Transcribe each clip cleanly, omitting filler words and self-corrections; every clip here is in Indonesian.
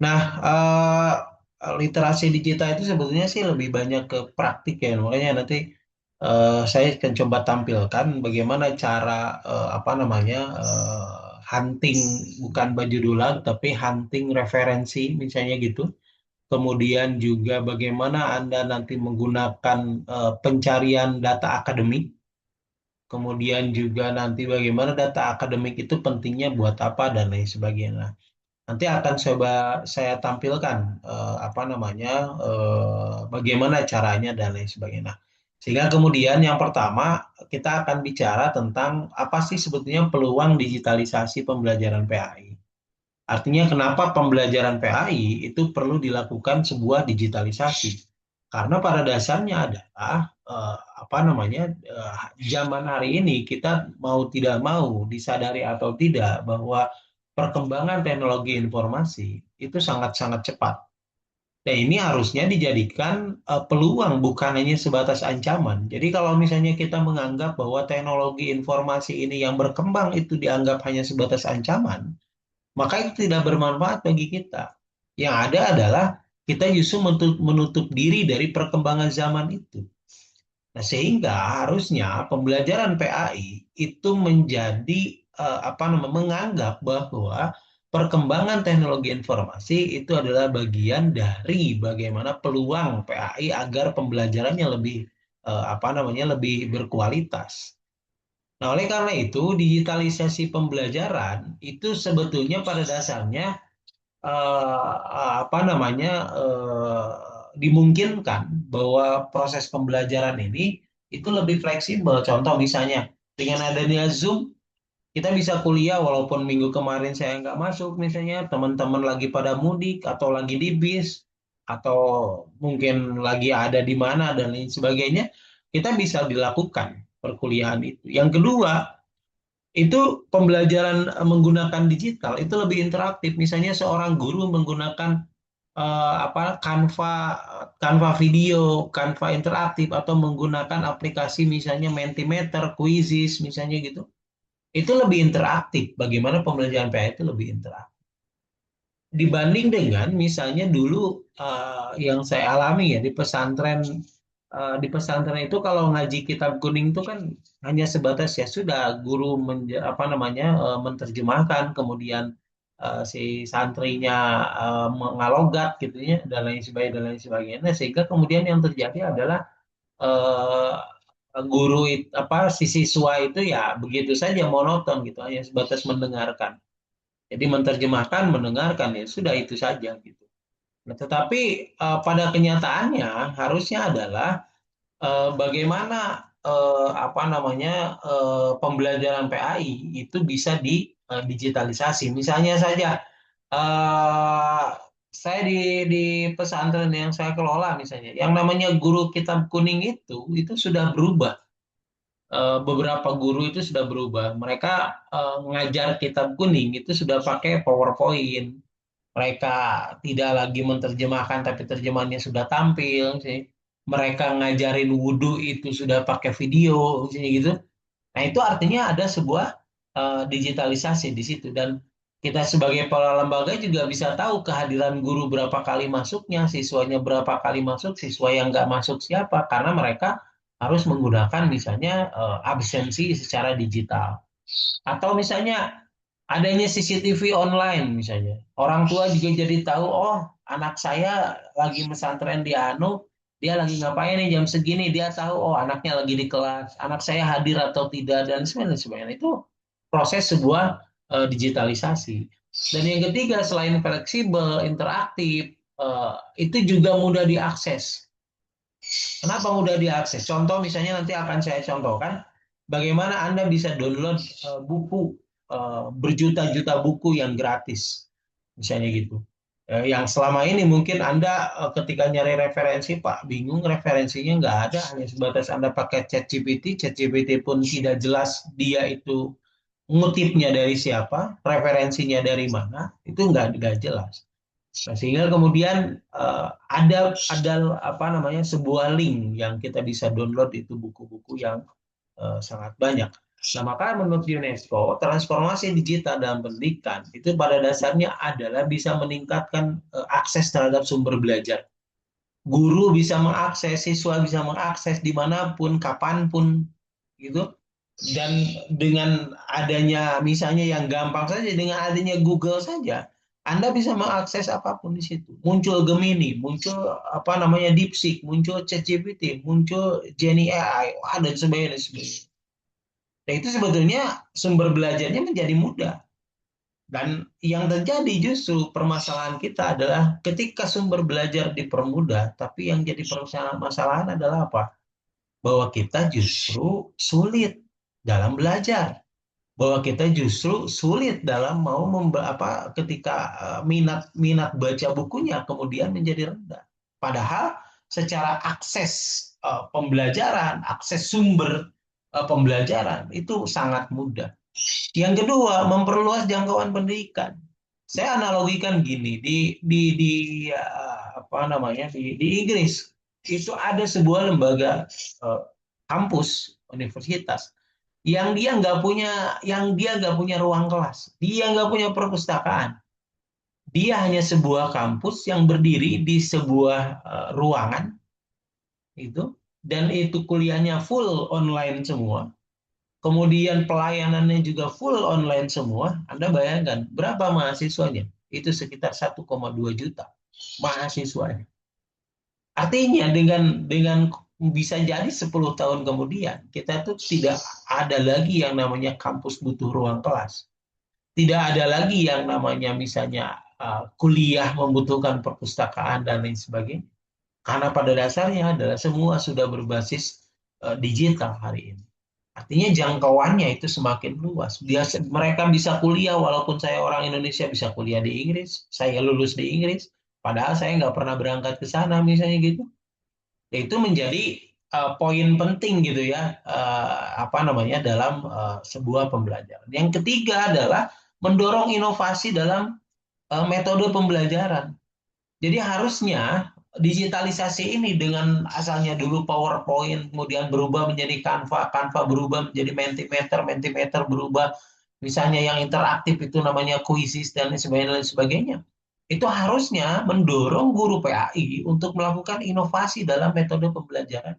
Nah, literasi digital itu sebetulnya sih lebih banyak ke praktik ya. Makanya nanti saya akan coba tampilkan bagaimana cara apa namanya hunting bukan baju dulang tapi hunting referensi misalnya gitu. Kemudian juga bagaimana Anda nanti menggunakan pencarian data akademik. Kemudian juga nanti bagaimana data akademik itu pentingnya buat apa dan lain sebagainya. Nanti akan coba saya tampilkan apa namanya bagaimana caranya dan lain sebagainya. Nah, sehingga kemudian yang pertama kita akan bicara tentang apa sih sebetulnya peluang digitalisasi pembelajaran PAI. Artinya kenapa pembelajaran PAI itu perlu dilakukan sebuah digitalisasi? Karena pada dasarnya adalah apa namanya zaman hari ini kita mau tidak mau disadari atau tidak bahwa perkembangan teknologi informasi itu sangat-sangat cepat. Dan ini harusnya dijadikan peluang bukan hanya sebatas ancaman. Jadi kalau misalnya kita menganggap bahwa teknologi informasi ini yang berkembang itu dianggap hanya sebatas ancaman, maka itu tidak bermanfaat bagi kita. Yang ada adalah kita justru menutup diri dari perkembangan zaman itu. Nah, sehingga harusnya pembelajaran PAI itu menjadi apa namanya menganggap bahwa perkembangan teknologi informasi itu adalah bagian dari bagaimana peluang PAI agar pembelajarannya lebih apa namanya lebih berkualitas. Nah, oleh karena itu, digitalisasi pembelajaran itu sebetulnya pada dasarnya apa namanya dimungkinkan bahwa proses pembelajaran ini itu lebih fleksibel. Contoh misalnya dengan adanya Zoom, kita bisa kuliah walaupun minggu kemarin saya nggak masuk, misalnya teman-teman lagi pada mudik atau lagi di bis atau mungkin lagi ada di mana dan lain sebagainya, kita bisa dilakukan perkuliahan itu. Yang kedua, itu pembelajaran menggunakan digital itu lebih interaktif. Misalnya seorang guru menggunakan apa Canva video, Canva interaktif atau menggunakan aplikasi misalnya Mentimeter, Quizzes misalnya gitu. Itu lebih interaktif. Bagaimana pembelajaran PA itu lebih interaktif dibanding dengan misalnya dulu yang saya alami ya di pesantren itu kalau ngaji kitab kuning itu kan hanya sebatas ya sudah guru apa namanya menerjemahkan kemudian si santrinya mengalogat gitu ya dan lain sebagainya. Nah, sehingga kemudian yang terjadi adalah apa si siswa itu ya begitu saja monoton gitu hanya sebatas mendengarkan. Jadi menerjemahkan, mendengarkan ya sudah itu saja gitu. Nah, tetapi pada kenyataannya harusnya adalah bagaimana apa namanya pembelajaran PAI itu bisa digitalisasi. Misalnya saja eh, saya di pesantren yang saya kelola misalnya, yang namanya guru kitab kuning itu sudah berubah. Beberapa guru itu sudah berubah. Mereka ngajar kitab kuning itu sudah pakai PowerPoint. Mereka tidak lagi menerjemahkan tapi terjemahannya sudah tampil sih. Mereka ngajarin wudhu itu sudah pakai video misalnya gitu. Nah, itu artinya ada sebuah digitalisasi di situ dan kita sebagai kepala lembaga juga bisa tahu kehadiran guru berapa kali masuknya, siswanya berapa kali masuk, siswa yang nggak masuk siapa karena mereka harus menggunakan misalnya absensi secara digital. Atau misalnya adanya CCTV online misalnya. Orang tua juga jadi tahu, oh anak saya lagi pesantren di Anu, dia lagi ngapain nih jam segini, dia tahu, oh anaknya lagi di kelas, anak saya hadir atau tidak, dan sebagainya. Itu proses sebuah digitalisasi. Dan yang ketiga, selain fleksibel, interaktif, itu juga mudah diakses. Kenapa mudah diakses? Contoh misalnya nanti akan saya contohkan bagaimana Anda bisa download buku berjuta-juta buku yang gratis, misalnya gitu. Yang selama ini mungkin Anda ketika nyari referensi, Pak, bingung referensinya nggak ada, hanya sebatas Anda pakai ChatGPT, ChatGPT pun tidak jelas dia itu ngutipnya dari siapa, referensinya dari mana, itu nggak jelas. Nah, sehingga kemudian ada apa namanya sebuah link yang kita bisa download itu buku-buku yang sangat banyak. Nah, maka menurut UNESCO, transformasi digital dalam pendidikan itu pada dasarnya adalah bisa meningkatkan akses terhadap sumber belajar. Guru bisa mengakses, siswa bisa mengakses dimanapun, kapanpun, gitu. Dan dengan adanya misalnya yang gampang saja, dengan adanya Google saja, Anda bisa mengakses apapun di situ. Muncul Gemini, muncul apa namanya DeepSeek, muncul ChatGPT, muncul Gemini AI, wah, dan sebagainya, dan sebagainya. Nah, itu sebetulnya sumber belajarnya menjadi mudah. Dan yang terjadi justru permasalahan kita adalah ketika sumber belajar dipermudah, tapi yang jadi permasalahan adalah apa? Bahwa kita justru sulit dalam belajar, bahwa kita justru sulit dalam mau ketika minat minat baca bukunya kemudian menjadi rendah. Padahal secara akses pembelajaran, akses sumber pembelajaran itu sangat mudah. Yang kedua, memperluas jangkauan pendidikan. Saya analogikan gini, apa namanya di Inggris itu ada sebuah lembaga kampus universitas yang dia nggak punya ruang kelas, dia nggak punya perpustakaan, dia hanya sebuah kampus yang berdiri di sebuah ruangan itu, dan itu kuliahnya full online semua. Kemudian pelayanannya juga full online semua. Anda bayangkan berapa mahasiswanya? Itu sekitar 1,2 juta mahasiswanya. Artinya dengan bisa jadi 10 tahun kemudian kita tuh tidak ada lagi yang namanya kampus butuh ruang kelas. Tidak ada lagi yang namanya misalnya kuliah membutuhkan perpustakaan dan lain sebagainya. Karena pada dasarnya adalah semua sudah berbasis digital hari ini. Artinya jangkauannya itu semakin luas. Mereka bisa kuliah walaupun saya orang Indonesia bisa kuliah di Inggris, saya lulus di Inggris, padahal saya nggak pernah berangkat ke sana misalnya gitu. Itu menjadi poin penting gitu ya, apa namanya dalam sebuah pembelajaran. Yang ketiga adalah mendorong inovasi dalam metode pembelajaran. Jadi harusnya digitalisasi ini dengan asalnya dulu PowerPoint, kemudian berubah menjadi Canva, Canva berubah menjadi Mentimeter, Mentimeter berubah misalnya yang interaktif itu namanya Quizzes dan lain sebagainya. Itu harusnya mendorong guru PAI untuk melakukan inovasi dalam metode pembelajaran.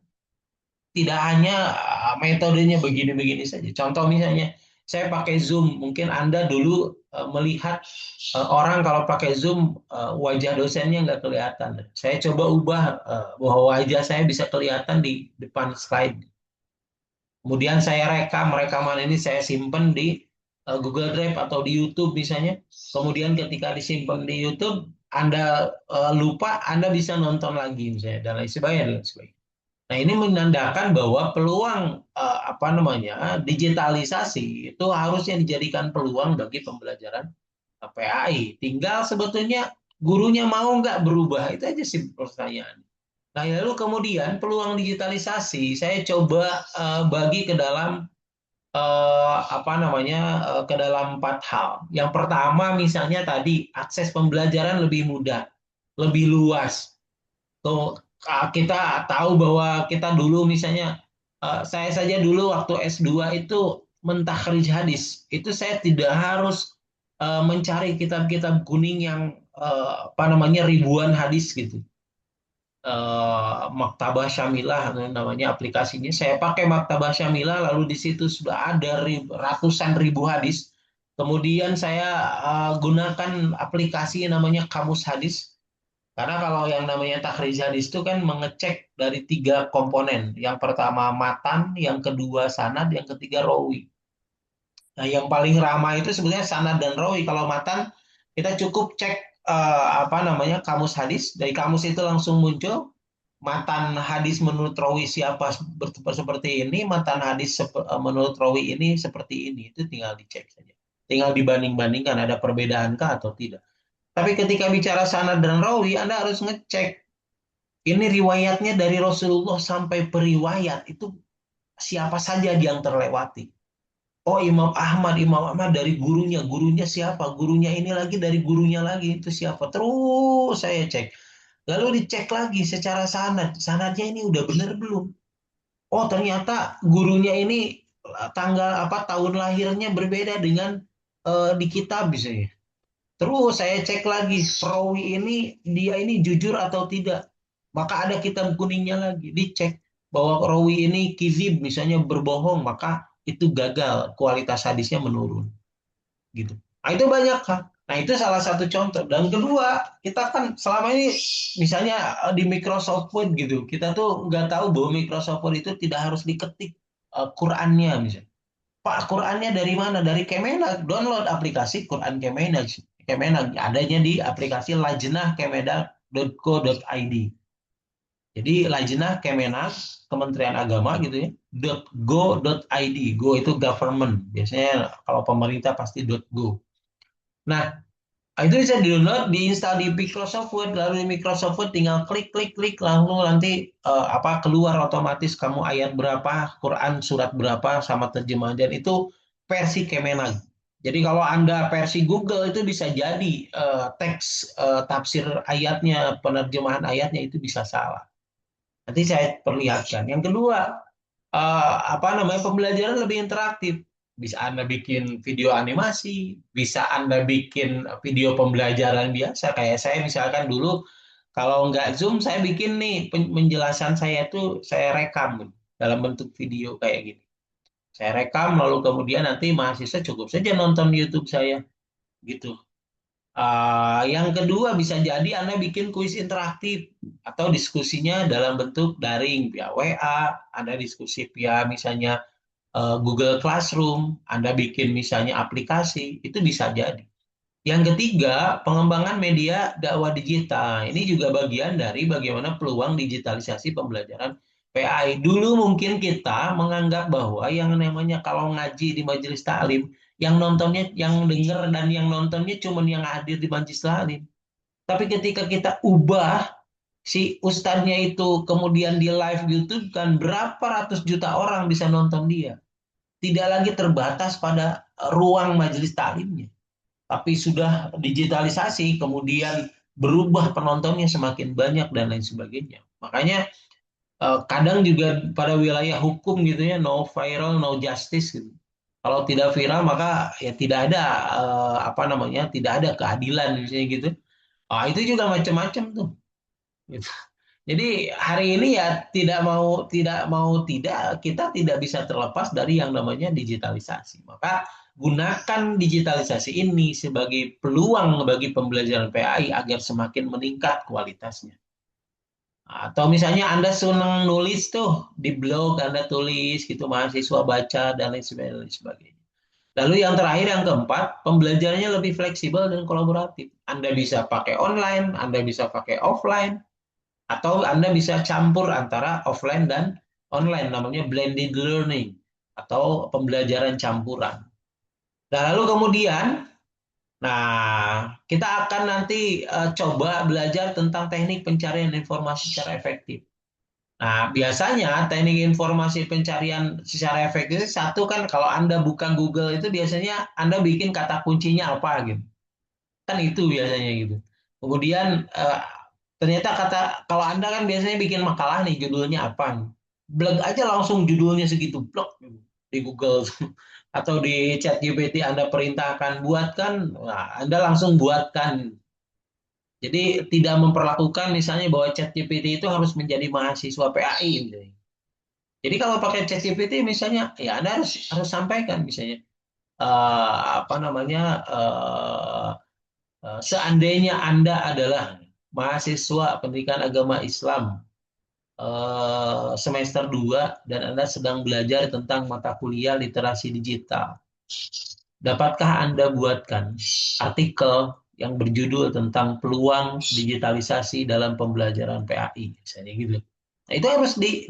Tidak hanya metodenya begini-begini saja. Contoh misalnya, saya pakai Zoom, mungkin Anda dulu melihat orang kalau pakai Zoom wajah dosennya nggak kelihatan. Saya coba ubah bahwa wajah saya bisa kelihatan di depan slide. Kemudian saya rekaman ini saya simpan di Google Drive atau di YouTube misalnya. Kemudian ketika disimpan di YouTube, Anda lupa, Anda bisa nonton lagi misalnya dan lain sebagainya. Dan lain sebagainya. Nah, ini menandakan bahwa peluang apa namanya digitalisasi itu harusnya dijadikan peluang bagi pembelajaran PAI. Tinggal sebetulnya gurunya mau nggak berubah, itu aja sih pertanyaan. Nah, lalu kemudian peluang digitalisasi saya coba bagi ke dalam apa namanya ke dalam 4 hal. Yang pertama misalnya tadi akses pembelajaran lebih mudah, lebih luas. Tuh, kita tahu bahwa kita dulu misalnya saya saja dulu waktu S2 itu mentakhrij hadis. Itu saya tidak harus mencari kitab-kitab kuning yang apa namanya ribuan hadis gitu. Maktabah Syamilah namanya aplikasinya. Saya pakai Maktabah Syamilah lalu di situ sudah ada ratusan ribu hadis. Kemudian saya gunakan aplikasi namanya Kamus Hadis. Karena kalau yang namanya takhrij hadis itu kan mengecek dari 3 komponen. Yang pertama matan, yang kedua sanad, yang ketiga rawi. Nah, yang paling ramai itu sebenarnya sanad dan rawi. Kalau matan, kita cukup cek apa namanya kamus hadis. Dari kamus itu langsung muncul matan hadis menurut rawi siapa seperti ini, matan hadis menurut rawi ini seperti ini. Itu tinggal dicek saja. Tinggal dibanding-bandingkan ada perbedaankah atau tidak. Tapi ketika bicara sanad dan rawi, Anda harus ngecek ini riwayatnya dari Rasulullah sampai periwayat itu siapa saja yang terlewati. Oh, Imam Ahmad dari gurunya, gurunya siapa? Gurunya ini lagi dari gurunya lagi itu siapa? Terus saya cek. Lalu dicek lagi secara sanad. Sanadnya ini udah benar belum? Oh, ternyata gurunya ini tanggal apa tahun lahirnya berbeda dengan di kitab misalnya. Terus saya cek lagi perawi ini dia ini jujur atau tidak. Maka ada kitab kuningnya lagi dicek bahwa perawi ini kizib misalnya berbohong, maka itu gagal, kualitas hadisnya menurun gitu. Nah, itu banyak kan. Nah, itu salah satu contoh. Dan kedua, kita kan selama ini misalnya di Microsoft Word gitu, kita tuh nggak tahu bahwa Microsoft Word itu tidak harus diketik Qurannya misalnya. Pak, Qurannya dari mana? Dari Kemenag. Download aplikasi Quran Kemenag. Kemenag adanya di aplikasi lajnahkemenag.go.id. Jadi Lajnah Kemenag, Kementerian Agama gitu ya, .go.id. Go itu government. Biasanya kalau pemerintah pasti .go. Nah, itu bisa di-download, diinstal di Microsoft Word, lalu di Microsoft Word tinggal klik klik klik langsung nanti apa keluar otomatis kamu ayat berapa, Quran surat berapa sama terjemahan dan itu versi Kemenag. Jadi kalau Anda versi Google itu bisa jadi teks tafsir ayatnya, penerjemahan ayatnya itu bisa salah. Nanti saya perlihatkan. Yang kedua, apa namanya pembelajaran lebih interaktif. Bisa Anda bikin video animasi, bisa Anda bikin video pembelajaran biasa. Kayak saya misalkan dulu kalau nggak Zoom, saya bikin nih penjelasan saya itu saya rekam dalam bentuk video kayak gini. Saya rekam lalu kemudian nanti mahasiswa cukup saja nonton YouTube saya gitu. Yang kedua bisa jadi Anda bikin kuis interaktif atau diskusinya dalam bentuk daring via WA, Anda diskusi via misalnya Google Classroom, Anda bikin misalnya aplikasi, itu bisa jadi. Yang ketiga, pengembangan media dakwah digital. Ini juga bagian dari bagaimana peluang digitalisasi pembelajaran PAI. Dulu mungkin kita menganggap bahwa yang namanya kalau ngaji di majelis taklim, yang nontonnya, yang dengar dan yang nontonnya cuma yang hadir di majelis taklim. Tapi ketika kita ubah si ustadznya itu kemudian di live YouTube kan berapa ratus juta orang bisa nonton dia. Tidak lagi terbatas pada ruang majelis taklimnya tapi sudah digitalisasi, kemudian berubah penontonnya semakin banyak dan lain sebagainya. Makanya kadang juga pada wilayah hukum gitu ya, no viral, no justice gitu. Kalau tidak viral maka ya tidak ada apa namanya, tidak ada keadilan misalnya gitu. Itu juga macam-macam tuh. Gitu. Jadi hari ini ya tidak kita tidak bisa terlepas dari yang namanya digitalisasi. Maka gunakan digitalisasi ini sebagai peluang bagi pembelajaran PAI agar semakin meningkat kualitasnya. Atau misalnya Anda senang nulis tuh di blog Anda tulis gitu mahasiswa baca dan lain sebagainya. Lalu yang terakhir yang keempat, pembelajarannya lebih fleksibel dan kolaboratif. Anda bisa pakai online, Anda bisa pakai offline, atau Anda bisa campur antara offline dan online, namanya blended learning atau pembelajaran campuran. Nah, lalu kemudian, kita akan nanti coba belajar tentang teknik pencarian informasi secara efektif. Nah, biasanya teknik informasi pencarian secara efektif satu kan kalau Anda buka Google itu biasanya Anda bikin kata kuncinya apa gitu. Kan itu biasanya gitu. Kemudian ternyata kalau Anda kan biasanya bikin makalah nih judulnya apa? Blog aja langsung judulnya segitu blog di Google atau di ChatGPT Anda perintahkan buatkan, nah, Anda langsung buatkan. Jadi tidak memperlakukan misalnya bahwa ChatGPT itu harus menjadi mahasiswa PAI misalnya. Jadi kalau pakai ChatGPT misalnya ya Anda harus sampaikan misalnya apa namanya seandainya Anda adalah mahasiswa pendidikan agama Islam semester 2 dan Anda sedang belajar tentang mata kuliah literasi digital. Dapatkah Anda buatkan artikel yang berjudul tentang peluang digitalisasi dalam pembelajaran PAI, misalnya gitu. Nah, itu harus di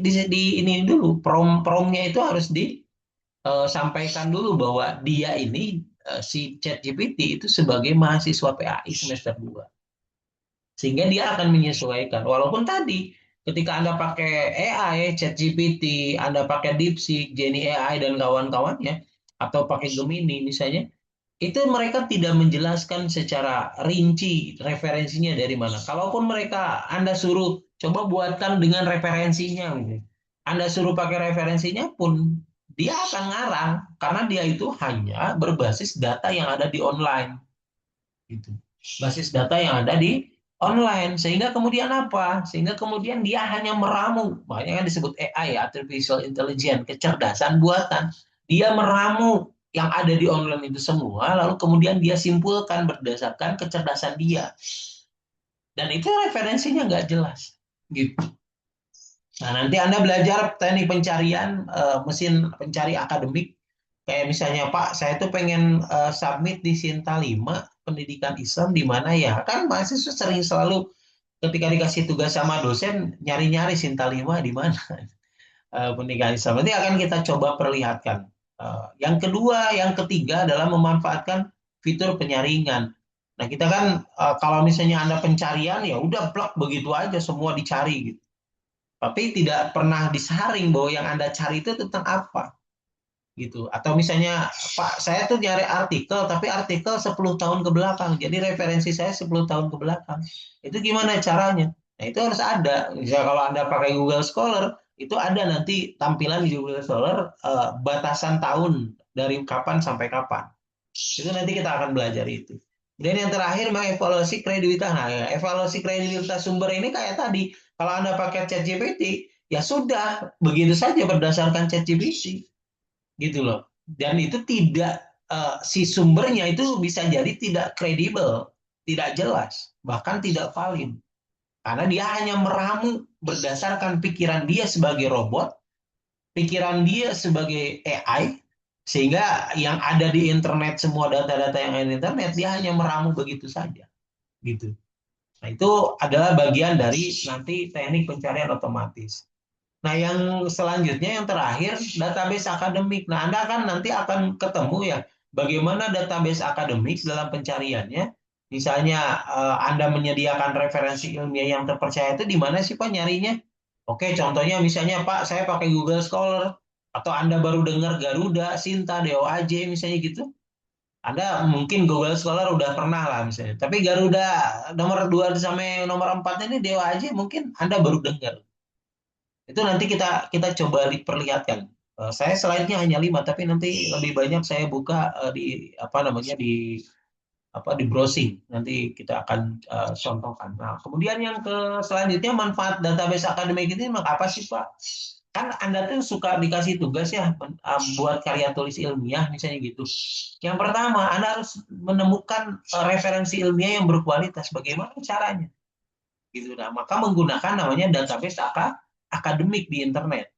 ini dulu, promnya itu harus disampaikan dulu bahwa dia ini si ChatGPT itu sebagai mahasiswa PAI semester 2. Sehingga dia akan menyesuaikan. Walaupun tadi ketika Anda pakai AI, ChatGPT, Anda pakai DeepSeek, Gemini AI dan kawan-kawannya atau pakai Gemini misalnya, itu mereka tidak menjelaskan secara rinci referensinya dari mana. Kalaupun mereka Anda suruh coba buatkan dengan referensinya, Anda suruh pakai referensinya pun dia akan ngarang karena dia itu hanya berbasis data yang ada di online. Gitu. Basis data yang ada di online. Sehingga kemudian apa? Sehingga kemudian dia hanya meramu. Makanya kan disebut AI, Artificial Intelligence, kecerdasan buatan. Dia meramu yang ada di online itu semua, lalu kemudian dia simpulkan berdasarkan kecerdasan dia. Dan itu referensinya nggak jelas. Gitu. Nah, nanti Anda belajar teknik pencarian mesin pencari akademik. Kayak misalnya, Pak, saya tuh pengen submit di Sinta 5 pendidikan Islam di mana ya? Kan mahasiswa sering selalu ketika dikasih tugas sama dosen nyari-nyari Sinta 5 di mana pendidikan Islam. Nanti akan kita coba perlihatkan. Yang kedua, yang ketiga adalah memanfaatkan fitur penyaringan. Nah, kita kan kalau misalnya Anda pencarian ya udah plak begitu aja semua dicari gitu. Tapi tidak pernah disaring bahwa yang Anda cari itu tentang apa gitu. Atau misalnya, Pak, saya tuh nyari artikel, tapi artikel 10 tahun ke belakang. Jadi referensi saya 10 tahun ke belakang. Itu gimana caranya? Nah, itu harus ada. Misalnya kalau Anda pakai Google Scholar, itu ada nanti tampilan di Google Scholar batasan tahun dari kapan sampai kapan. Itu nanti kita akan belajar itu. Dan yang terakhir, mengevaluasi kredibilitas. Nah, ya, evaluasi kredibilitas sumber ini kayak tadi. Kalau Anda pakai ChatGPT, ya sudah, begitu saja berdasarkan ChatGPT gitu loh. Dan itu tidak si sumbernya itu bisa jadi tidak kredibel, tidak jelas, bahkan tidak valid. Karena dia hanya meramu berdasarkan pikiran dia sebagai robot, pikiran dia sebagai AI, sehingga yang ada di internet, semua data-data yang ada di internet, dia hanya meramu begitu saja. Gitu. Nah, itu adalah bagian dari nanti teknik pencarian otomatis. Nah, yang selanjutnya, yang terakhir, database akademik. Nah, Anda kan nanti akan ketemu ya, bagaimana database akademik dalam pencariannya. Misalnya, Anda menyediakan referensi ilmiah yang terpercaya itu di mana sih Pak nyarinya? Oke, contohnya misalnya Pak, saya pakai Google Scholar, atau Anda baru dengar Garuda, Sinta, DOAJ, misalnya gitu. Anda mungkin Google Scholar udah pernah lah misalnya. Tapi Garuda nomor 2 sampai nomor 4 ini DOAJ mungkin Anda baru dengar. Itu nanti kita kita coba perlihatkan. Saya slide-nya hanya 5, tapi nanti lebih banyak saya buka di apa namanya di apa di browsing. Nanti kita akan contohkan. Nah, kemudian yang ke selanjutnya, manfaat database akademik ini apa sih Pak? Kan Anda tuh suka dikasih tugas ya buat karya tulis ilmiah misalnya gitu. Yang pertama, Anda harus menemukan referensi ilmiah yang berkualitas. Bagaimana caranya? Gitu. Nah, maka menggunakan namanya database akademik di internet.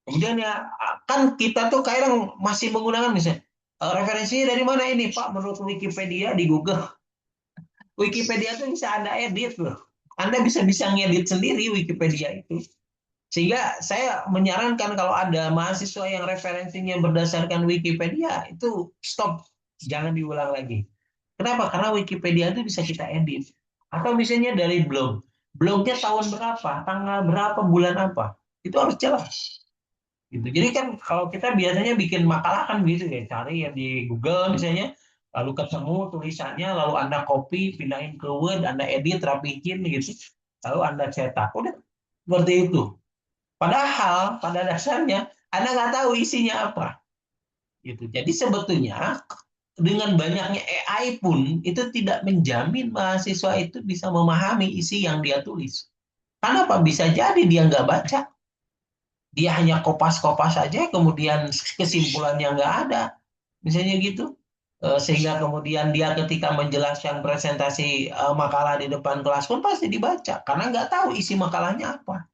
Kemudian ya kan kita tuh kadang masih menggunakan misalnya referensinya dari mana ini Pak, menurut Wikipedia di Google. Wikipedia tuh bisa Anda edit loh. Anda bisa ngedit sendiri Wikipedia itu. Sehingga saya menyarankan kalau ada mahasiswa yang referensinya berdasarkan Wikipedia, itu stop, jangan diulang lagi. Kenapa? Karena Wikipedia itu bisa kita edit. Atau misalnya dari blog. Blognya tahun berapa, tanggal berapa, bulan apa. Itu harus jelas. Gitu. Jadi kan kalau kita biasanya bikin makalah kan gitu ya, cari ya di Google misalnya, lalu ketemu tulisannya, lalu Anda copy, pindahin ke Word, Anda edit, rapihin gitu, lalu Anda cetak. Udah seperti itu. Padahal pada dasarnya Anda nggak tahu isinya apa. Gitu. Jadi sebetulnya dengan banyaknya AI pun itu tidak menjamin mahasiswa itu bisa memahami isi yang dia tulis. Kenapa? Bisa jadi dia nggak baca. Dia hanya kopas-kopas saja, kemudian kesimpulannya nggak ada. Misalnya gitu. Sehingga kemudian dia ketika menjelaskan presentasi makalah di depan kelas pun pasti dibaca. Karena nggak tahu isi makalahnya apa.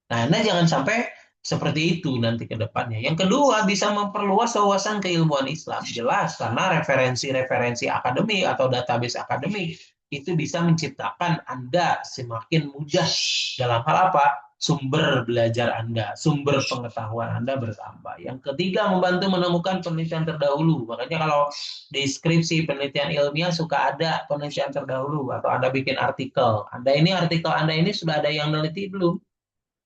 Nah, Anda jangan sampai seperti itu nanti ke depannya. Yang kedua, bisa memperluas wawasan keilmuan Islam. Jelas, karena referensi-referensi akademik atau database akademik itu bisa menciptakan Anda semakin mudah dalam hal apa? Sumber belajar Anda, sumber pengetahuan Anda bertambah. Yang ketiga, membantu menemukan penelitian terdahulu. Makanya kalau di skripsi penelitian ilmiah suka ada penelitian terdahulu atau Anda bikin artikel. Artikel Anda ini sudah ada yang meneliti belum?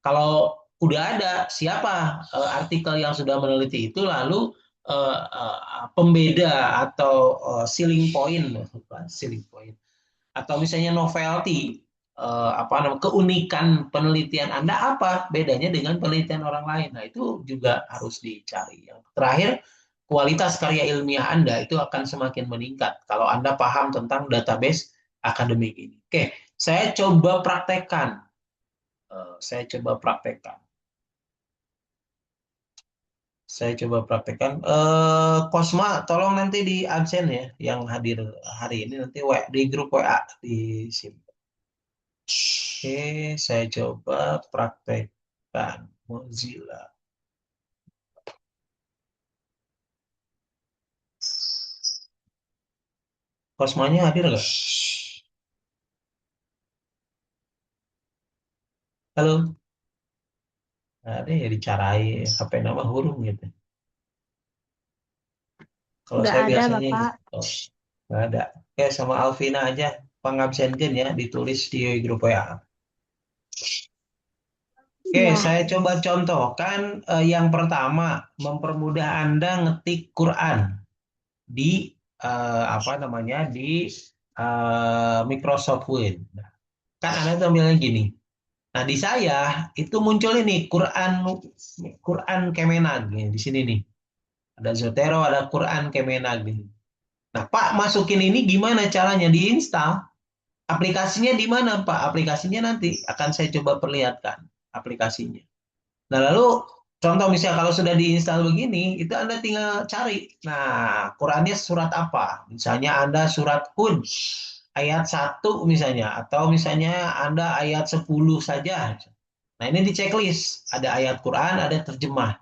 Kalau udah ada siapa artikel yang sudah meneliti itu, lalu pembeda atau selling point atau misalnya novelty, apa namanya, keunikan penelitian Anda apa bedanya dengan penelitian orang lain. Nah, itu juga harus dicari. Yang terakhir, kualitas karya ilmiah Anda itu akan semakin meningkat kalau Anda paham tentang database akademik ini. Oke, saya coba praktekkan. Saya coba praktekkan. Saya coba praktekkan. Kosma, tolong nanti di absen ya, yang hadir hari ini nanti di grup WA di sini. Oke, saya coba praktekkan Mozilla. Kosmanya hadir nggak? Halo, ada ya dicarai HP nama huruf gitu. Kalau Nggak saya ada, biasanya Bapak. gitu. Oh, nggak ada. Oke, sama Alvina aja pengabsenkan ya, ditulis di grup WA. Oke, Ya, saya coba contohkan yang pertama, mempermudah Anda ngetik Quran di apa namanya di Microsoft Word. Nah, kan Anda tampilnya gini. Nah, di saya itu muncul ini Quran Kemenag nih, di sini nih. Ada Zotero, ada Quran Kemenag nih. Nah, Pak, masukin ini gimana caranya diinstal? Aplikasinya di mana, Pak? Aplikasinya nanti akan saya coba perlihatkan aplikasinya. Nah, lalu contoh misalnya kalau sudah diinstal begini, itu Anda tinggal cari. Nah, Qurannya surat apa? Misalnya Anda surat Hud ayat 1 misalnya, atau misalnya Anda ayat 10 saja. Nah, ini di checklist. Ada ayat Quran, ada terjemah.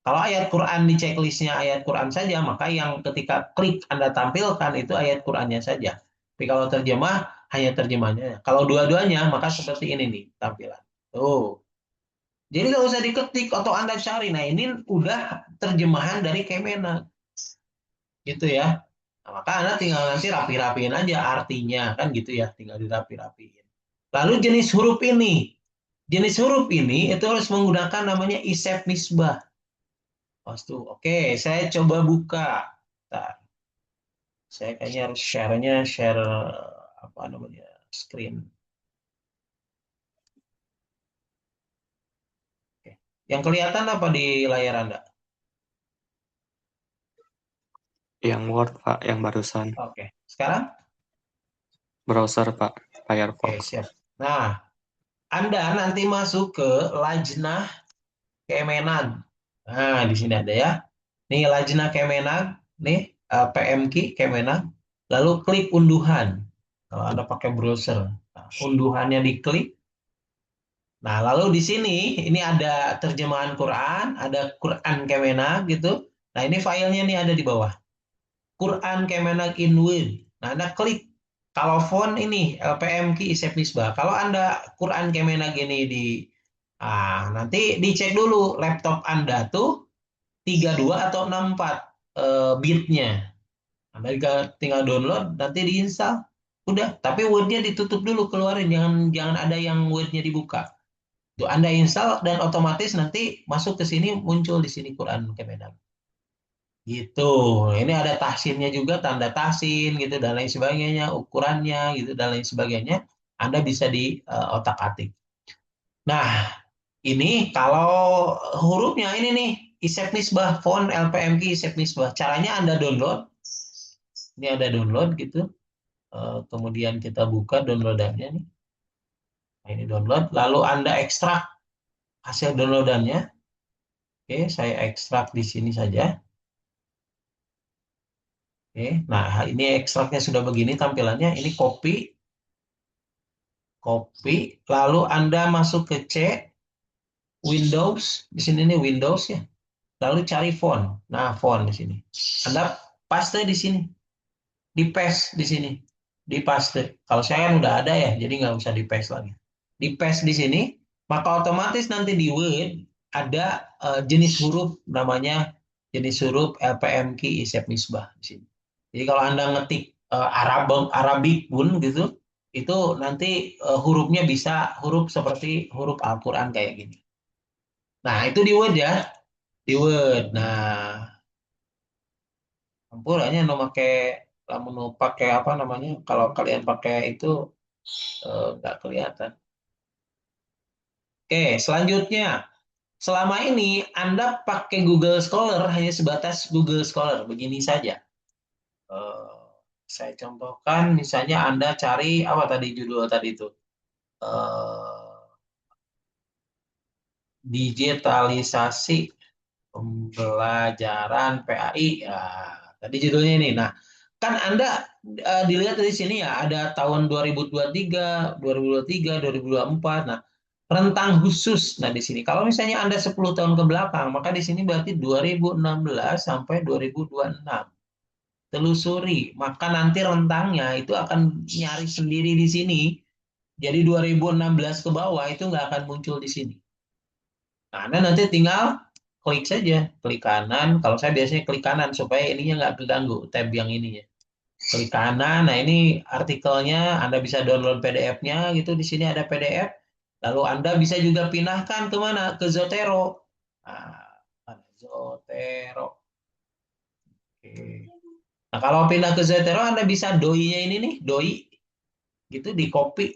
Kalau ayat Quran di checklistnya ayat Quran saja, maka yang ketika klik Anda tampilkan itu ayat Qurannya saja. Tapi kalau terjemah, hanya terjemahnya. Kalau dua-duanya, maka seperti ini nih tampilan. Tuh. Jadi nggak usah diketik atau Anda cari. Nah, ini udah terjemahan dari Kemenak. Gitu ya. Nah, maka Anda tinggal nanti rapi-rapiin aja artinya. Kan gitu ya, tinggal dirapi-rapiin. Lalu jenis huruf ini. Jenis huruf ini itu harus menggunakan namanya isep nisbah. Pastu. Oke, saya coba buka. Bentar. Saya kayaknya harus share apa namanya screen. Oke. Yang kelihatan apa di layar Anda? Yang Word, Pak, yang barusan. Oke. Sekarang? Browser, Pak, Oke, Firefox. siap. Nah, Anda nanti masuk ke Lajnah Kemenag. Nah, di sini ada ya. Nih Lajnah Kemenag, nih PMQ Kemenag. Lalu klik unduhan. Kalau Anda pakai browser. Nah, unduhannya diklik. Nah, lalu di sini ini ada terjemahan Quran, ada Quran Kemenag gitu. Nah, ini filenya nih ada di bawah. Quran Kemenag in Word. Nah, Anda klik. Kalau font ini LPMQ Isep Misbah. Kalau Anda Quran Kemenag ini nanti dicek dulu laptop Anda tuh 32 atau 64 bitnya. Anda tinggal download, nanti diinstal. Udah, tapi Word-nya ditutup dulu, keluarin, jangan jangan ada yang Word-nya dibuka. Itu Anda install dan otomatis nanti masuk ke sini muncul di sini Quran Kemenag. Gitu. Ini ada tahsinnya juga, tanda tahsin gitu dan lain sebagainya, ukurannya gitu dan lain sebagainya. Anda bisa di otak-atik. Nah, ini kalau hurufnya ini nih Isep Nisbah font LPMQ Isep Nisbah. Caranya Anda download. Ini ada download gitu. Kemudian kita buka downloadannya nih. Nah, ini download. Lalu Anda ekstrak hasil downloadannya. Oke, saya ekstrak di sini saja. Oke, nah ini ekstraknya sudah begini tampilannya. Ini copy, lalu Anda masuk ke C, Windows, di sini nih Windows ya. Lalu cari font. Nah, font di sini. Anda paste di sini, di paste di sini, di paste. Kalau saya kan udah ada ya, jadi nggak usah di paste lagi. Di paste di sini, maka otomatis nanti di Word ada jenis huruf namanya jenis huruf LPMQ Isep Misbah di sini. Jadi kalau Anda ngetik Arabik pun gitu, itu nanti hurufnya bisa huruf seperti huruf Al-Quran kayak gini. Nah, itu di Word ya, di Word. Nah, ampun hanya no pakai lamun nu pakai apa namanya? Kalau kalian pakai itu Nggak kelihatan. Oke, selanjutnya. Selama ini Anda pakai Google Scholar hanya sebatas Google Scholar, begini saja. Eh, saya contohkan, misalnya Anda cari apa tadi judul tadi itu? Eh, digitalisasi pembelajaran PAI. Ya, tadi judulnya ini. Nah, kan Anda dilihat dari sini ya, ada tahun 2023, 2023, 2024. Nah, rentang khusus. Nah, di sini kalau misalnya Anda 10 tahun ke belakang, maka di sini berarti 2016 sampai 2026. Telusuri, maka nanti rentangnya itu akan nyari sendiri di sini. Jadi 2016 ke bawah itu nggak akan muncul di sini. Nah, Anda nanti tinggal klik saja, klik kanan. Kalau saya biasanya klik kanan supaya ininya nggak keganggu, tab yang ininya. Klik kanan, nah ini artikelnya, Anda bisa download PDF-nya gitu, di sini ada PDF. Lalu Anda bisa juga pindahkan ke mana? Ke Zotero. Nah, ada Zotero. Oke. Nah, kalau pindah ke Zotero, Anda bisa doi-nya ini nih, doi, gitu, di copy.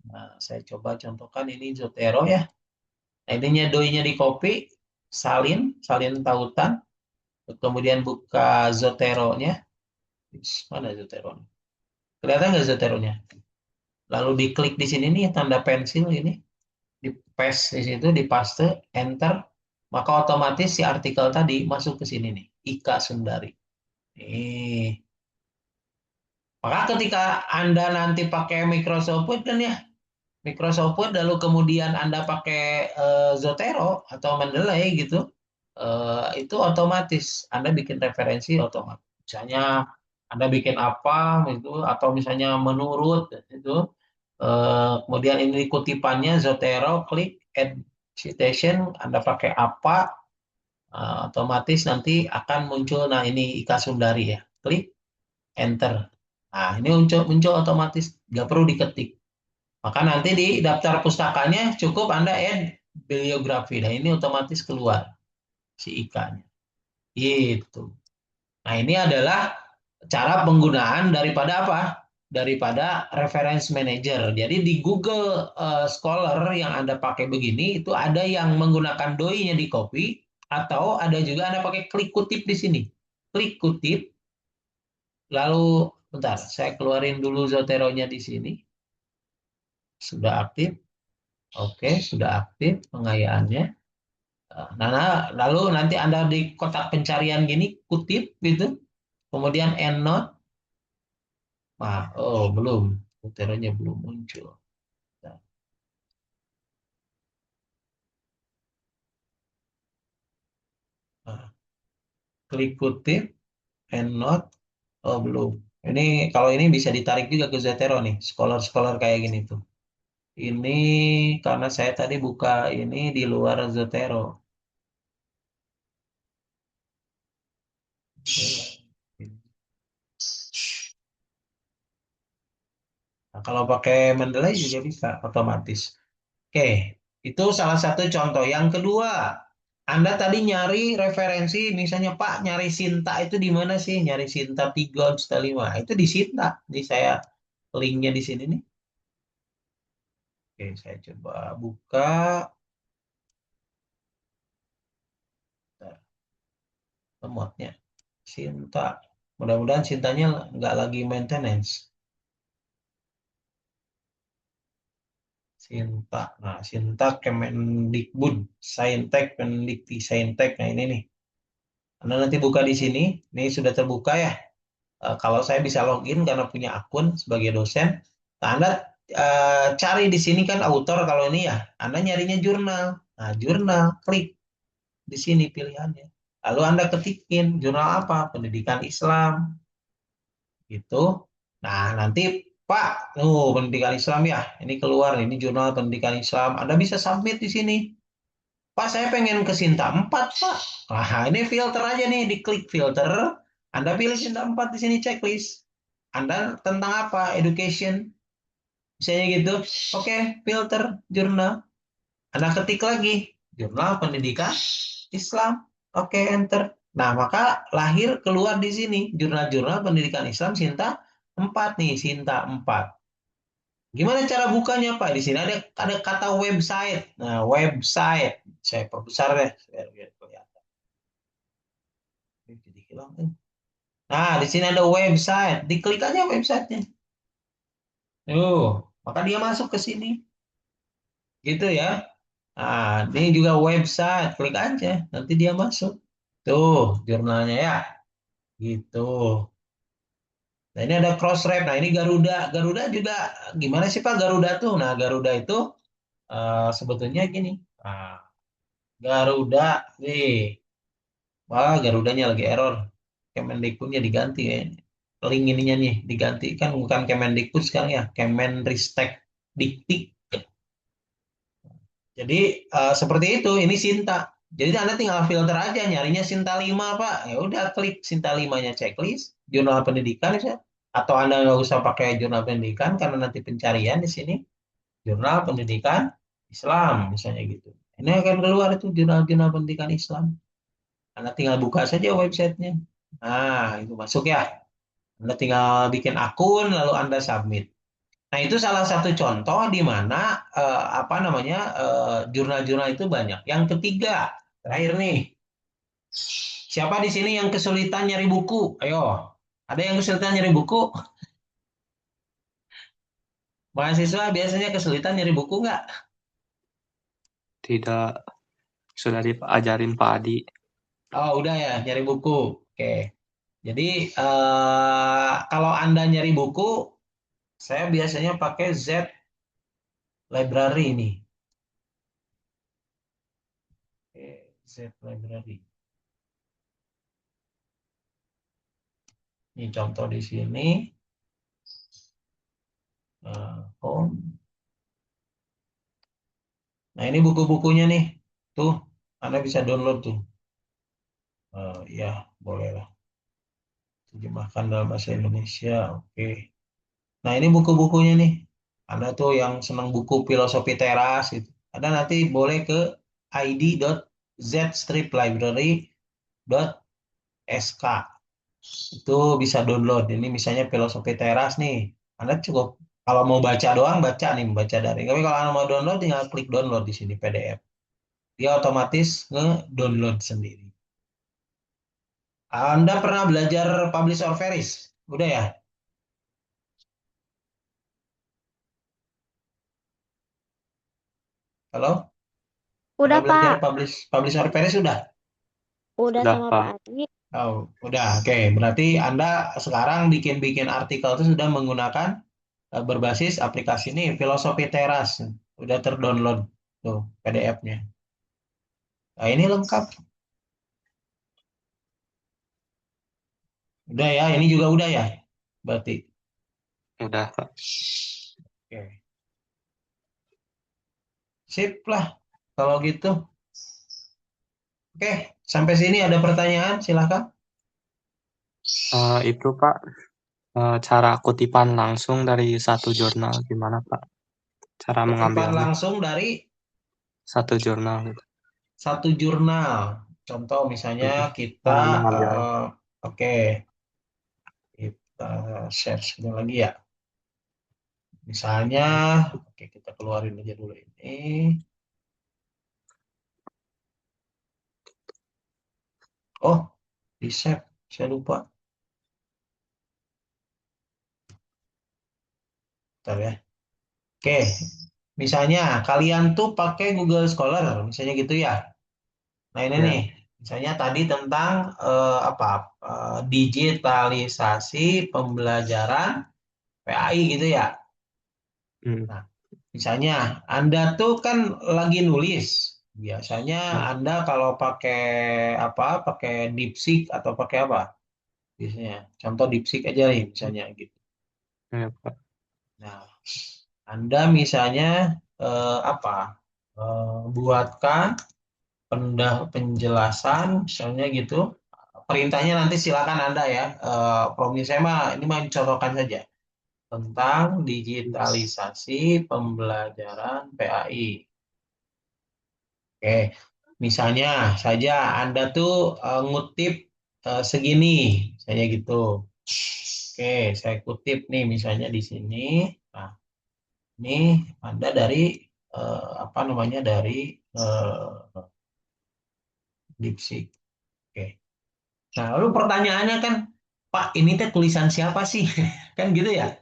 Nah, saya coba contohkan ini Zotero ya. Nah, ininya doi-nya di copy, salin tautan, kemudian buka Zotero-nya. Mana Zotero-nya? Kelihatan nggak Zotero-nya? Lalu diklik di sini nih, tanda pensil ini, di paste di situ, di paste, enter, maka otomatis si artikel tadi masuk ke sini nih, Ika Sundari. Nih. Maka ketika Anda nanti pakai Microsoft Word kan ya, Microsoft Word lalu kemudian Anda pakai Zotero atau Mendeley gitu, itu otomatis Anda bikin referensi otomatis. Misalnya Anda bikin apa itu atau misalnya menurut itu, kemudian ini kutipannya Zotero, klik add citation, Anda pakai apa, otomatis nanti akan muncul. Nah, ini Ika Sundari ya, klik enter. Nah, ini muncul otomatis, nggak perlu diketik. Maka nanti di daftar pustakanya cukup Anda add bibliografi. Nah, ini otomatis keluar si ikannya. Gitu. Nah, ini adalah cara penggunaan daripada apa? Daripada reference manager. Jadi di Google Scholar yang Anda pakai begini, itu ada yang menggunakan doi-nya di copy, atau ada juga Anda pakai klik kutip di sini. Klik kutip, lalu bentar, saya keluarin dulu Zotero-nya di sini. Sudah aktif. Oke, sudah aktif pengayaannya. Lalu nanti Anda di kotak pencarian gini, kutip gitu, kemudian EndNote. Oh belum, uteranya belum muncul. Nah, klik kutip, EndNote. Oh belum. Ini kalau ini bisa ditarik juga ke Zotero nih, scholar-scholar kayak gini tuh. Ini karena saya tadi buka ini di luar Zotero. Nah, kalau pakai Mendeley juga bisa otomatis. Oke, itu salah satu contoh. Yang kedua, Anda tadi nyari referensi, misalnya Pak, nyari Sinta itu di mana sih? Nyari Sinta 3, Sinta 5. Itu di Sinta. Ini saya linknya di sini nih. Oke, saya coba buka. Bentar, lemotnya. Sinta. Mudah-mudahan Sintanya nggak lagi maintenance. Sinta. Nah, Sinta Kemendikbud. Saintek, Pendikti, Saintek. Nah, ini nih. Anda nanti buka di sini. Ini sudah terbuka ya. Kalau saya bisa login karena punya akun sebagai dosen. Nah, Anda cari di sini kan author kalau ini ya. Anda nyarinya jurnal. Nah, jurnal, klik di sini pilihannya. Lalu Anda ketikin jurnal apa? Pendidikan Islam gitu. Nah, nanti Pak, pendidikan Islam ya. Ini keluar, ini jurnal pendidikan Islam. Anda bisa submit di sini. Pak, saya pengen ke Sinta 4, Pak. Nah, ini filter aja nih, diklik filter. Anda pilih Sinta 4 di sini checklist. Anda tentang apa? Education. Misalnya gitu. Oke, filter jurnal. Anda ketik lagi. Jurnal pendidikan Islam. Oke, enter. Nah, maka lahir keluar di sini. Jurnal-jurnal pendidikan Islam Sinta 4 nih. Sinta 4. Gimana cara bukanya, Pak? Di sini ada kata website. Nah, website. Saya perbesar deh. Biar kelihatan. Jadi hilang kan. Nah, di sini ada website. Diklik aja websitenya. Maka dia masuk ke sini. Gitu ya. Nah, ini juga website. Klik aja. Nanti dia masuk. Tuh, jurnalnya ya. Gitu. Nah, ini ada Crossref. Nah, ini Garuda. Garuda juga gimana sih Pak Garuda tuh? Nah, Garuda itu sebetulnya gini. Nah, Garuda nih. Wah, Garudanya lagi error. Kemendikbudnya diganti kayaknya. Link ininya nih diganti kan bukan Kemendikbud sekarang ya, Kemenristek Dikti. Jadi seperti itu, ini Sinta. Jadi Anda tinggal filter aja nyarinya Sinta 5 Pak. Ya udah klik Sinta 5-nya checklist, jurnal pendidikan ya. Atau Anda nggak usah pakai jurnal pendidikan karena nanti pencarian di sini jurnal pendidikan Islam misalnya gitu. Ini akan keluar itu jurnal-jurnal pendidikan Islam. Anda tinggal buka saja websitenya. Nah, itu masuk ya. Anda tinggal bikin akun lalu Anda submit. Nah, itu salah satu contoh di mana apa namanya jurnal-jurnal itu banyak. Yang ketiga, terakhir nih, siapa di sini yang kesulitan nyari buku? Ayo, ada yang kesulitan nyari buku? Mahasiswa biasanya kesulitan nyari buku nggak? Tidak, sudah diajarin Pak Adi. Oh, udah ya, nyari buku. Oke. Jadi, kalau Anda nyari buku, saya biasanya pakai Z Library ini. Oke, Z Library. Ini contoh di sini. Home. Nah, ini buku-bukunya nih. Tuh, Anda bisa download tuh. Ya, boleh lah. Terjemahkan dalam bahasa Indonesia. Oke. Nah, ini buku-bukunya nih. Anda tuh yang senang buku filosofi teras gitu. Anda nanti boleh ke id.zstriplibrary.sk. Itu bisa download. Ini misalnya filosofi teras nih. Anda cukup kalau mau baca doang baca nih, baca dari. Tapi kalau Anda mau download tinggal klik download di sini PDF. Dia otomatis nge-download sendiri. Anda pernah belajar publish or vanish? Udah ya? Halo? Pernah Udah, belajar Pak. publish or vanish? Udah? Udah Sudah sama Pak Pak. Adi. Oh, udah. Oke, berarti Anda sekarang bikin-bikin artikel itu sudah menggunakan berbasis aplikasi ini, Filosofi Teras. Udah terdownload tuh PDF-nya. Nah, ini lengkap. Udah ya, ini juga udah ya. Berarti. Udah Pak. Oke. Sip lah kalau gitu. Oke, sampai sini ada pertanyaan, silakan. Itu Pak, cara kutipan langsung dari satu jurnal gimana Pak? Cara Kutipan mengambilnya langsung dari satu jurnal gitu. satu jurnal. Contoh misalnya Mm-mm. kita, Cara mengambilnya. oke, kita share sekali lagi ya. Misalnya, oke kita keluarin aja dulu ini. Oh, di save, saya lupa. Bentar ya. Oke, misalnya kalian tuh pakai Google Scholar, misalnya gitu ya. Nah ini nih, Ya. misalnya tadi tentang apa? Digitalisasi pembelajaran PAI gitu ya. Mm. Nah, misalnya Anda tuh kan lagi nulis. Biasanya Ya. Anda kalau pakai apa? Pakai DeepSeek atau pakai apa? Biasanya. Contoh DeepSeek aja nih misalnya gitu. Ya, Pak. Nah, Anda misalnya apa? Buatkan penjelasan misalnya gitu. Perintahnya nanti silakan Anda ya. Promisi saya mah ini mah contohkan saja tentang digitalisasi pembelajaran PAI. Oke, misalnya saja Anda tuh ngutip segini, misalnya gitu. Oke, saya kutip nih misalnya di sini. Nah, Ini Anda dari apa namanya dari DeepSeek. Oke. Nah, lalu pertanyaannya kan, Pak, ini teh tulisan siapa sih? Kan gitu ya?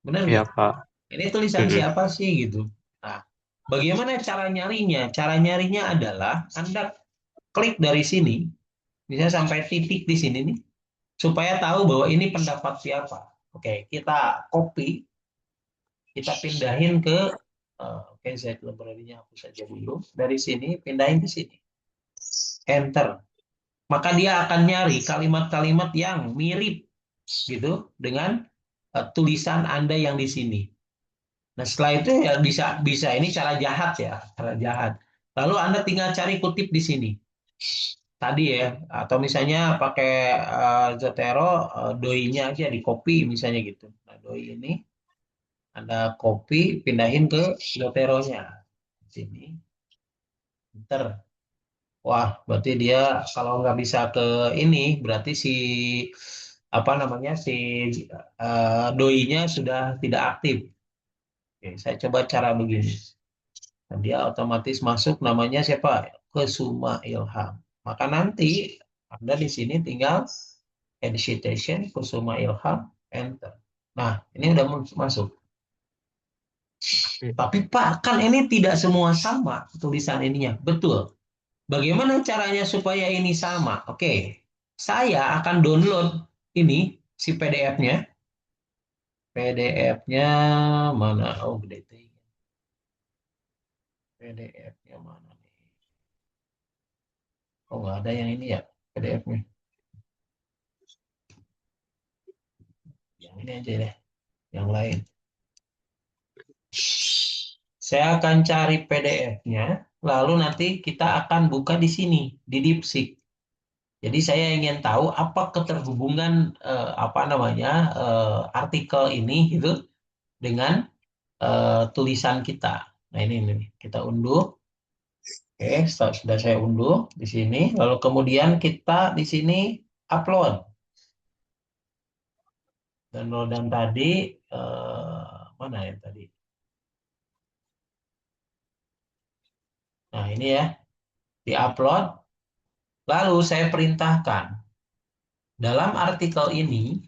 Benar Iya, nggak? Pak. Ini tulisan Mm-mm. siapa sih gitu? Nah, bagaimana cara nyarinya? Cara nyarinya adalah Anda klik dari sini, bisa sampai titik di sini nih, supaya tahu bahwa ini pendapat siapa. Oke, kita copy, kita pindahin ke, oke, Z library-nya hapus saja dulu. Dari sini, pindahin ke sini. Enter. Maka dia akan nyari kalimat-kalimat yang mirip gitu dengan tulisan Anda yang di sini. Nah, setelah itu ya bisa bisa ini cara jahat ya, cara jahat. Lalu Anda tinggal cari kutip di sini. Tadi ya, atau misalnya pakai Zotero, doi-nya aja di copy misalnya gitu. Nah, doi ini Anda copy, pindahin ke Zotero-nya. Sini, enter. Wah, berarti dia kalau nggak bisa ke ini, berarti si apa namanya si doi-nya sudah tidak aktif. Oke, saya coba cara begini. Nah, dia otomatis masuk namanya siapa? Kesuma Ilham. Maka nanti Anda di sini tinggal edit citation Kusuma Ilham, enter. Nah, ini udah masuk. Iya. Tapi Pak, kan ini tidak semua sama tulisan ininya. Betul. Bagaimana caranya supaya ini sama? Oke, saya akan download ini si PDF-nya. PDF-nya mana? Oh, gede. PDF-nya mana nih? Oh, nggak ada yang ini ya, PDF-nya. Yang ini aja deh, yang lain. Saya akan cari PDF-nya, lalu nanti kita akan buka di sini, di DeepSeek. Jadi saya ingin tahu apa keterhubungan apa namanya artikel ini itu dengan tulisan kita. Nah ini kita unduh. Oke, sudah saya unduh di sini. Lalu kemudian kita di sini upload. Downloadan tadi mana ya tadi? Nah ini ya, diupload. Lalu saya perintahkan dalam artikel ini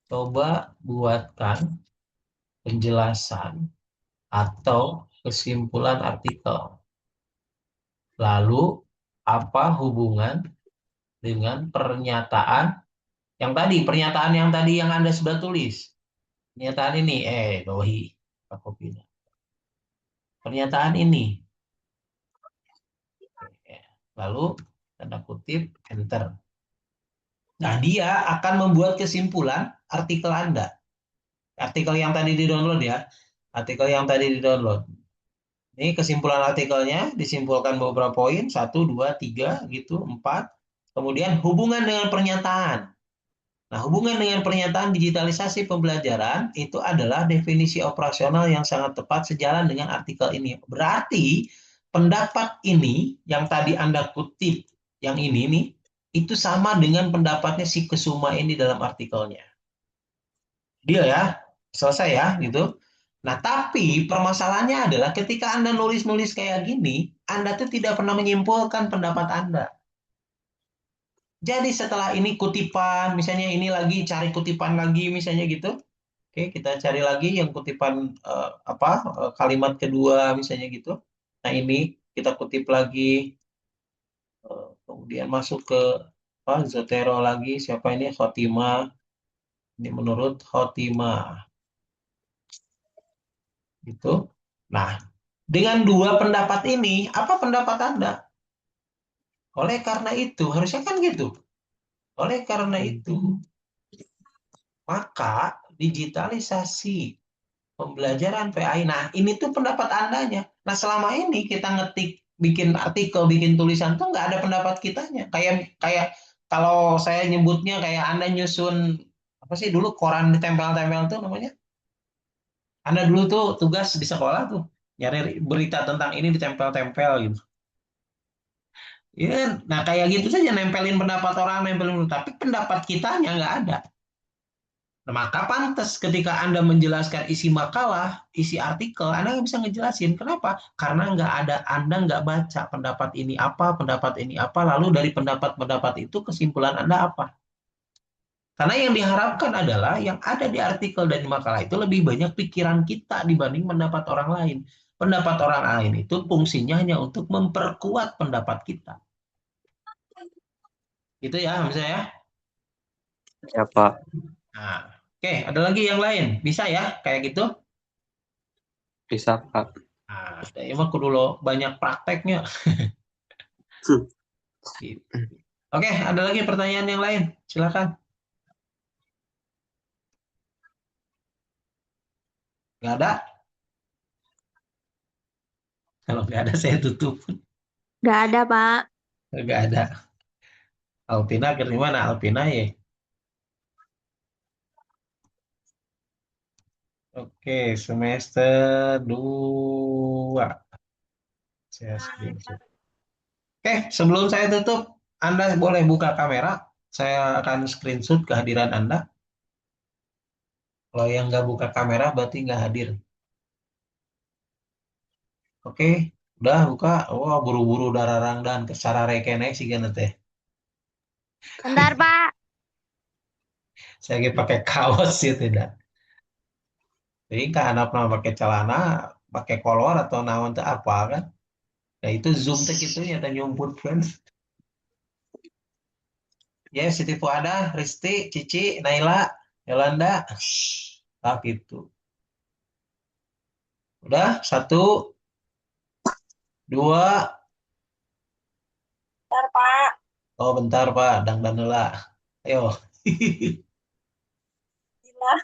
coba buatkan penjelasan atau kesimpulan artikel. Lalu apa hubungan dengan pernyataan yang tadi, pernyataan yang tadi yang Anda sudah tulis. Pernyataan ini, bawahi, Pak Kopinya. Pernyataan ini. Lalu tanda kutip, enter. Nah, dia akan membuat kesimpulan artikel Anda. Artikel yang tadi di-download ya. Artikel yang tadi di-download. Ini kesimpulan artikelnya disimpulkan beberapa poin, satu, dua, tiga, gitu, empat. Kemudian hubungan dengan pernyataan. Nah, hubungan dengan pernyataan digitalisasi pembelajaran itu adalah definisi operasional yang sangat tepat sejalan dengan artikel ini. Berarti pendapat ini yang tadi Anda kutip, yang ini nih, itu sama dengan pendapatnya si Kesuma ini dalam artikelnya. Dia ya, selesai ya, gitu. Nah, tapi permasalahannya adalah ketika Anda nulis-nulis kayak gini, Anda tuh tidak pernah menyimpulkan pendapat Anda. Jadi setelah ini kutipan, misalnya ini lagi cari kutipan lagi, misalnya gitu. Oke, kita cari lagi yang kutipan apa kalimat kedua, misalnya gitu. Nah, ini kita kutip lagi, kemudian masuk ke apa, Zotero lagi. Siapa ini? Khotimah. Ini menurut Khotimah, gitu. Nah, dengan dua pendapat ini, apa pendapat Anda? Oleh karena itu, harusnya kan gitu. Oleh karena Hmm. itu, maka digitalisasi pembelajaran PAI. Nah, ini tuh pendapat Andanya. Nah, selama ini kita ngetik, bikin artikel, bikin tulisan tuh nggak ada pendapat kitanya. Kayak kayak kalau saya nyebutnya kayak Anda nyusun apa sih dulu koran ditempel-tempel tuh namanya. Anda dulu tuh tugas di sekolah tuh nyari berita tentang ini ditempel-tempel gitu. Iya, nah kayak gitu saja nempelin pendapat orang, nempelin, tapi pendapat kitanya nggak ada. Nah, maka pantas ketika Anda menjelaskan isi makalah, isi artikel, Anda nggak bisa ngejelasin. Kenapa? Karena Anda nggak baca pendapat ini apa, lalu dari pendapat-pendapat itu kesimpulan Anda apa. Karena yang diharapkan adalah yang ada di artikel dan di makalah itu lebih banyak pikiran kita dibanding pendapat orang lain. Pendapat orang lain itu fungsinya hanya untuk memperkuat pendapat kita. Gitu ya, misalnya ya. Ya, Pak. Nah, oke, ada lagi yang lain. Bisa ya, kayak gitu? Bisa, Pak. Nah, saya mah kudu lo banyak prakteknya. Gitu. Oke, ada lagi pertanyaan yang lain? Silakan. Nggak ada? Kalau nggak ada, saya tutup. Nggak ada, Pak. Nggak ada. Alpina ke mana? Alpina ya. Oke, semester 2. Saya screenshot. Oke, sebelum saya tutup, Anda boleh buka kamera. Saya akan screenshot kehadiran Anda. Kalau yang nggak buka kamera, berarti nggak hadir. Oke, udah buka. Wah, buru-buru dararang dan kesara rekene sih kan teh. Bentar, Pak. Saya lagi pakai kaos sih tidak. Jadi kan anak pakai celana, pakai kolor atau naon teh apa kan? Nah itu zoom teh gitu ya teh nyumput kan. Ya, Siti Fuada, Risti, Cici, Naila, Yolanda. Ah gitu. Udah, satu, dua. Bentar, Pak. Oh bentar Pak, dang heula. Ayo. Gila.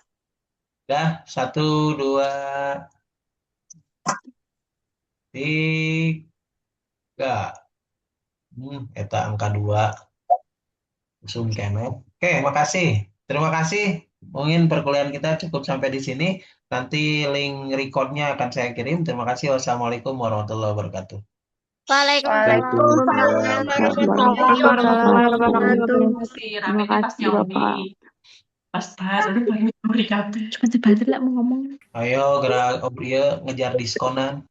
Udah, satu, dua, tiga. Eta angka dua. Zoom kene. Oke, makasih. Terima kasih. Mungkin perkuliahan kita cukup sampai di sini. Nanti link recordnya akan saya kirim. Terima kasih. Wassalamualaikum warahmatullahi wabarakatuh. Waalaikumsalam Waalaikumsalam warahmatullahi warahmatullahi wabarakatuh. Terima kasih Bapak. Pas tahan, paling memberi kabel. Cuma sebentar lah mau ngomong. Ayo gerak, oh, iya, ngejar diskonan.